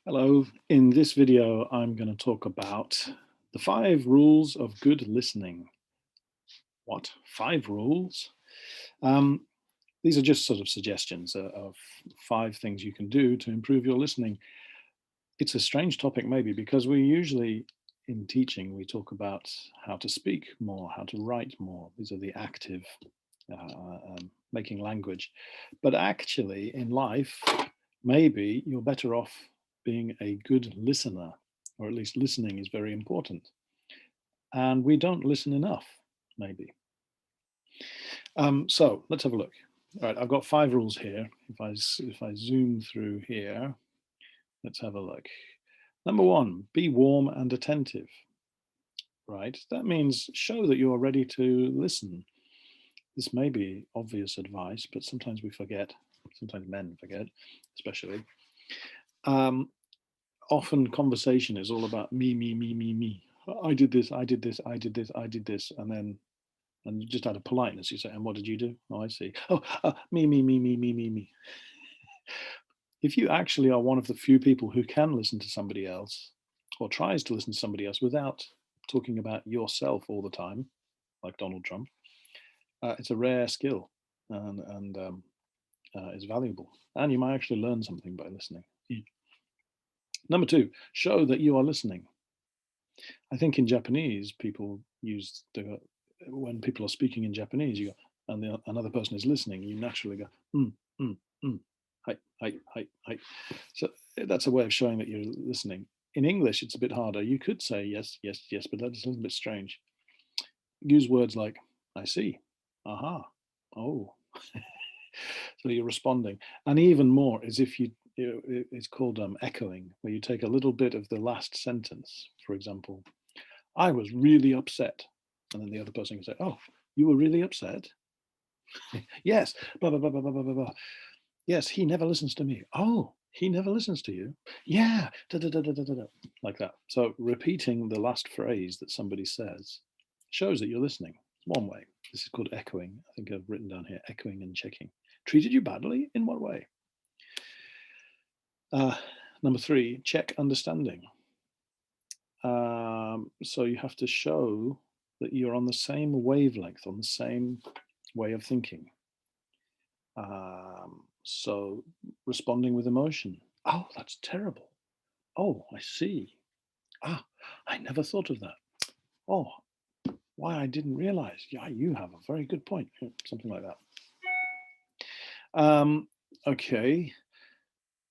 Hello, in this video I'm going to talk about the 5 rules of good listening. What? 5 rules? Um, these are just sort of suggestions of 5 things you can do to improve your listening. It's a strange topic maybe because we usually in teaching we talk about how to speak more, how to write more. These are the active making language. But actually in life, maybe you're better off being a good listener, or at least listening is very important. And we don't listen enough, maybe. So let's have a look. All right, I've got 5 rules here. If I zoom through here, let's have a look. Number 1, be warm and attentive. Right, that means show that you're ready to listen. This may be obvious advice, but sometimes we forget. Sometimes men forget, especially. Often conversation is all about me, me, me, me, me. I did this, I did this, I did this, I did this, and you just out of politeness you say, and what did you do? Oh, I see. Oh, me, me, me, me, me, me, me. If you actually are one of the few people who can listen to somebody else, or tries to listen to somebody else without talking about yourself all the time, like Donald Trump, it's a rare skill and is valuable. And you might actually learn something by listening. Number 2, show that you are listening. I think in Japanese, people use when people are speaking in Japanese, you go, and another person is listening, you naturally go, hi, hi, hi, hi. So that's a way of showing that you're listening. In English, it's a bit harder. You could say yes, yes, yes, but that's a little bit strange. Use words like, I see, aha, oh. So you're responding. And even more is if it's called echoing, where you take a little bit of the last sentence. For example, I was really upset. And then the other person can say, oh, you were really upset? Yes, blah, blah, blah, blah, blah, blah, blah. Yes, he never listens to me. Oh, he never listens to you? Yeah, da, da, da, da, da, da, like that. So repeating the last phrase that somebody says shows that you're listening. One way. This is called echoing. I think I've written down here, echoing and checking. Treated you badly? In what way? Number 3, check understanding. So you have to show that you're on the same wavelength, on the same way of thinking. So responding with emotion. Oh, that's terrible. Oh, I see. Ah, I never thought of that. Oh, why I didn't realize. Yeah, you have a very good point. Something like that. Okay,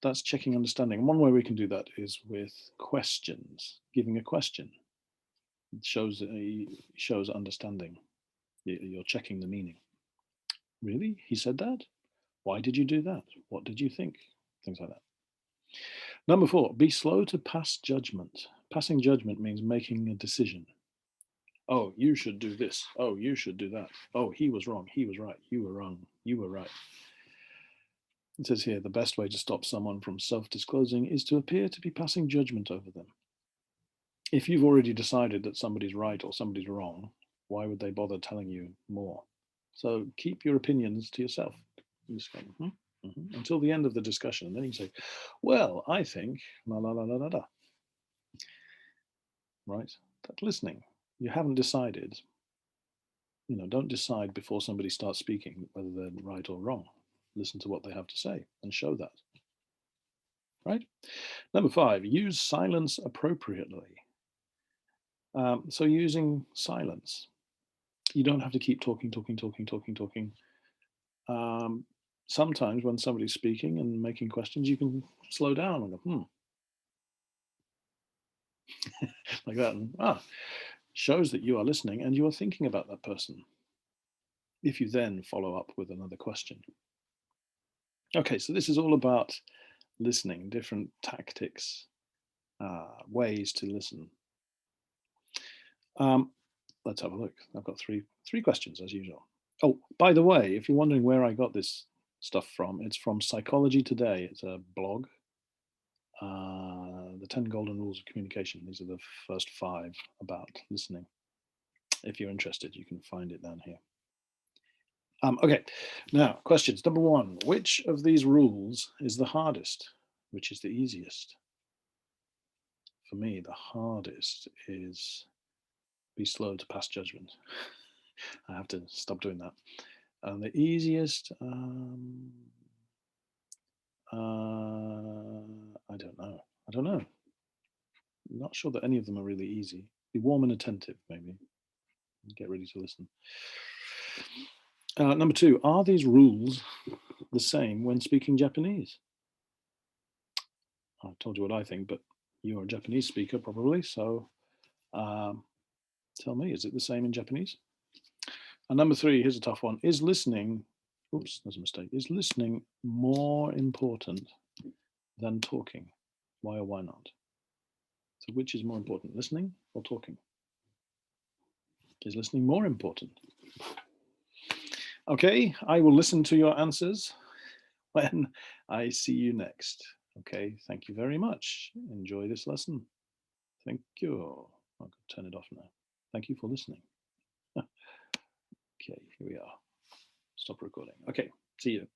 that's checking understanding. And one way we can do that is with questions, giving a question. It shows understanding. You're checking the meaning. Really? He said that? Why did you do that? What did you think? Things like that. Number 4, be slow to pass judgment. Passing judgment means making a decision. Oh, you should do this. Oh, you should do that. Oh, he was wrong. He was right. You were wrong. You were right. It says here, the best way to stop someone from self-disclosing is to appear to be passing judgment over them. If you've already decided that somebody's right or somebody's wrong, why would they bother telling you more? So keep your opinions to yourself. You just go, until the end of the discussion. And then you say, well, I think, la, la, la, la, la, la. Right? That listening. You haven't decided. Don't decide before somebody starts speaking whether they're right or wrong. Listen to what they have to say and show that. Right? Number 5, use silence appropriately. So using silence. You don't have to keep talking. Sometimes when somebody's speaking and making questions, you can slow down and go, like that. And shows that you are listening and you are thinking about that person. If you then follow up with another question. Okay, so this is all about listening, different tactics, ways to listen. Let's have a look. I've got three questions as usual. Oh, by the way, if you're wondering where I got this stuff from, it's from Psychology Today. It's a blog. The 10 Golden Rules of Communication. These are the first 5 about listening. If you're interested, you can find it down here. Okay, now questions. Number 1, which of these rules is the hardest? Which is the easiest? for me, the hardest is be slow to pass judgment. I have to stop doing that. And the easiest, I don't know. I don't know. I'm not sure that any of them are really easy. Be warm and attentive, maybe. Get ready to listen. Number 2, are these rules the same when speaking Japanese? I've told you what I think, but you're a Japanese speaker probably, so tell me, is it the same in Japanese? And number 3, here's a tough one. Is listening, oops, there's a mistake. Is listening more important than talking? Why or why not? So which is more important, listening or talking? Is listening more important? Okay, I will listen to your answers when I see you next. Okay, thank you very much. Enjoy this lesson. Thank you. I'll turn it off now. Thank you for listening. Okay, here we are. Stop recording. Okay, see you.